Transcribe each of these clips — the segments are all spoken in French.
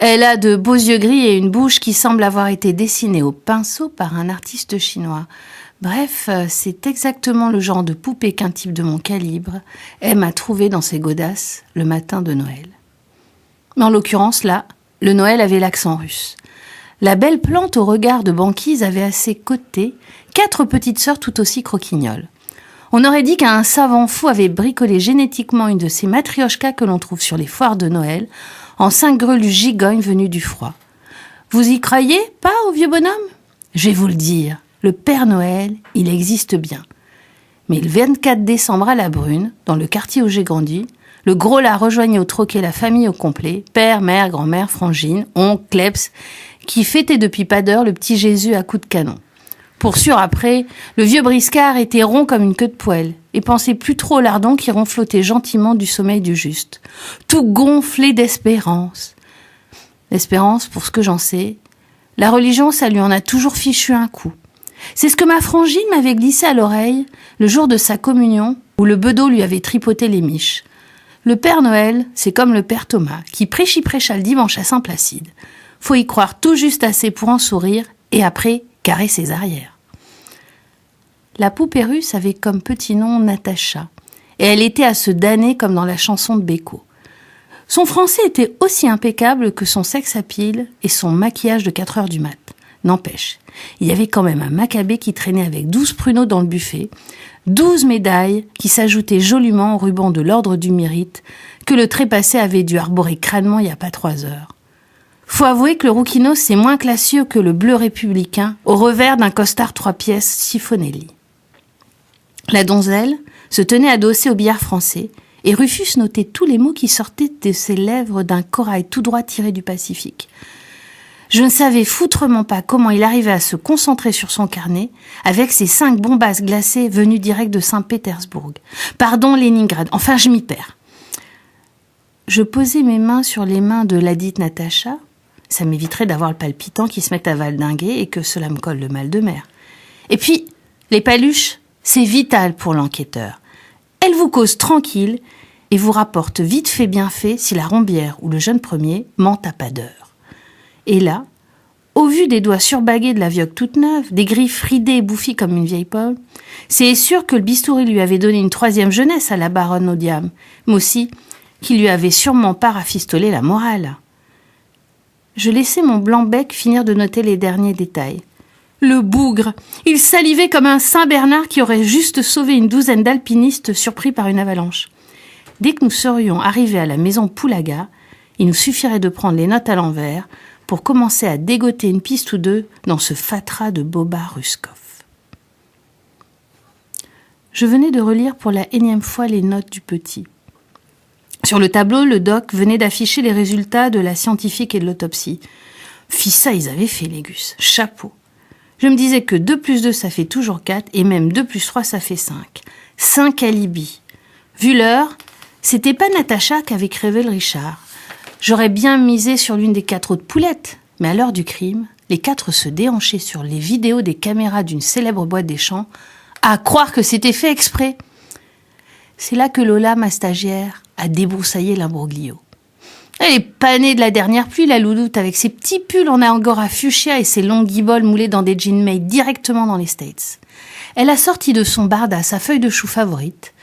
Elle a de beaux yeux gris et une bouche qui semble avoir été dessinée au pinceau par un artiste chinois. Bref, c'est exactement le genre de poupée qu'un type de mon calibre aime à trouver dans ses godasses le matin de Noël. Mais en l'occurrence, là, le Noël avait l'accent russe. La belle plante au regard de banquise avait à ses côtés 4 petites sœurs tout aussi croquignoles. On aurait dit qu'un savant fou avait bricolé génétiquement une de ces matrioshkas que l'on trouve sur les foires de Noël, en 5 grelues gigognes venues du froid. Vous y croyez pas au vieux bonhomme ? Je vais vous le dire, le Père Noël, il existe bien. Mais le 24 décembre à la Brune, dans le quartier où j'ai grandi, le gros là rejoignait au troquet la famille au complet, père, mère, grand-mère, frangine, oncle, kleps, qui fêtait depuis pas d'heure le petit Jésus à coups de canon. Pour sûr, après, le vieux briscard était rond comme une queue de poêle et pensait plus trop au lardon qui ronflotait gentiment du sommeil du juste, tout gonflé d'espérance. L'espérance, pour ce que j'en sais, la religion, ça lui en a toujours fichu un coup. C'est ce que ma frangine m'avait glissé à l'oreille le jour de sa communion où le bedeau lui avait tripoté les miches. Le Père Noël, c'est comme le Père Thomas, qui prêcha le dimanche à Saint-Placide. Faut y croire tout juste assez pour en sourire et après carrer ses arrières. La poupée russe avait comme petit nom Natacha, et elle était à se damner comme dans la chanson de Beko. Son français était aussi impeccable que son sex appeal et son maquillage de 4 heures du mat. N'empêche, il y avait quand même un macabé qui traînait avec 12 pruneaux dans le buffet, 12 médailles qui s'ajoutaient joliment au ruban de l'ordre du mérite que le trépassé avait dû arborer crânement il n'y a pas 3 heures. Faut avouer que le rouquinos c'est moins classieux que le bleu républicain au revers d'un costard 3 pièces Sifonelli. La donzelle se tenait adossée au billard français et Rufus notait tous les mots qui sortaient de ses lèvres d'un corail tout droit tiré du Pacifique. Je ne savais foutrement pas comment il arrivait à se concentrer sur son carnet avec ses 5 bombasses glacées venues direct de Saint-Pétersbourg. Pardon, Leningrad. Enfin, je m'y perds. Je posais mes mains sur les mains de ladite Natacha. Ça m'éviterait d'avoir le palpitant qui se met à valdinguer et que cela me colle le mal de mer. Et puis, les paluches, c'est vital pour l'enquêteur. Elle vous cause tranquille et vous rapporte vite fait bien fait si la rombière ou le jeune premier ment à pas d'heure. Et là, au vu des doigts surbagués de la vioque toute neuve, des griffes ridées et bouffies comme une vieille pomme, c'est sûr que le bistouri lui avait donné une 3e jeunesse à la baronne Odiam, mais aussi qu'il lui avait sûrement pas rafistolé la morale. Je laissais mon blanc-bec finir de noter les derniers détails. Le bougre, il salivait comme un Saint-Bernard qui aurait juste sauvé une 12aine d'alpinistes surpris par une avalanche. Dès que nous serions arrivés à la maison Poulaga, il nous suffirait de prendre les notes à l'envers pour commencer à dégoter une piste ou deux dans ce fatras de Boba Ruskov. Je venais de relire pour la énième fois les notes du petit. Sur le tableau, le doc venait d'afficher les résultats de la scientifique et de l'autopsie. Fis ça, ils avaient fait, les gus. Chapeau. Je me disais que 2 plus 2, ça fait toujours 4, et même 2 plus 3, ça fait 5. 5 alibis. Vu l'heure, c'était pas Natacha qu'avait crevé le Richard. J'aurais bien misé sur l'une des 4 autres poulettes, mais à l'heure du crime, les 4 se déhanchaient sur les vidéos des caméras d'une célèbre boîte des champs, à croire que c'était fait exprès. C'est là que Lola, ma stagiaire, a débroussaillé l'imbroglio. Elle est panée de la dernière pluie, la louloute, avec ses petits pulls en angora fuchsia et ses longues guiboles moulées dans des jeans made directement dans les States. Elle a sorti de son barda sa feuille de chou favorite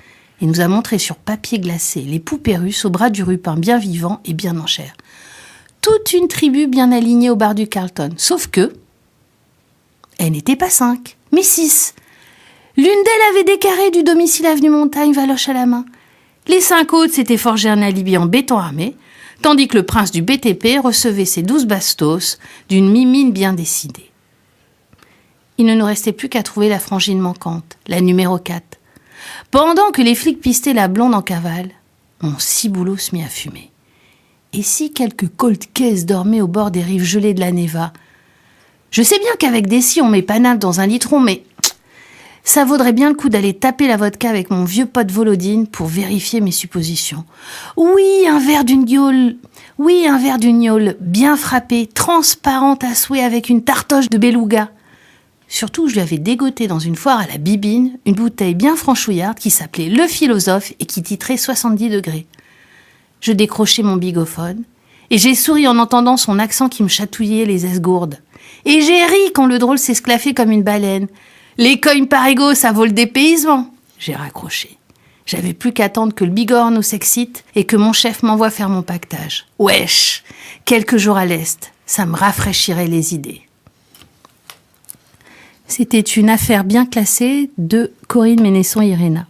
et nous a montré sur papier glacé les poupées russes au bras du rupin bien vivant et bien en chair. Toute une tribu bien alignée au bar du Carlton, sauf que elle n'était pas 5, mais 6. L'une d'elles avait des carrés du domicile avenue Montagne, Valoche à la main. Les 5 autres s'étaient forgé un alibi en béton armé, tandis que le prince du BTP recevait ses 12 bastos d'une mimine bien décidée. Il ne nous restait plus qu'à trouver la frangine manquante, la numéro 4. Pendant que les flics pistaient la blonde en cavale, mon ciboulot se mit à fumer. Et si quelques cold cases dormaient au bord des rives gelées de la Neva? Je sais bien qu'avec des scies on met Paname dans un litron, mais ça vaudrait bien le coup d'aller taper la vodka avec mon vieux pote Volodine pour vérifier mes suppositions. Oui, un verre d'une guiole bien frappée, transparente à souhait avec une tartoche de beluga. Surtout, je lui avais dégoté dans une foire à la Bibine une bouteille bien franchouillarde qui s'appelait Le Philosophe et qui titrait 70 degrés. Je décrochai mon bigophone Et j'ai souri en entendant son accent qui me chatouillait les esgourdes. Et j'ai ri quand le drôle s'esclaffait comme une baleine. Les cognes parigots, ça vaut le dépaysement. J'ai raccroché. J'avais plus qu'à attendre que le bigorne nous s'excite et que mon chef m'envoie faire mon pactage. Wesh, quelques jours à l'Est, ça me rafraîchirait les idées. C'était une affaire bien classée de Corinne Ménesson-Iréna.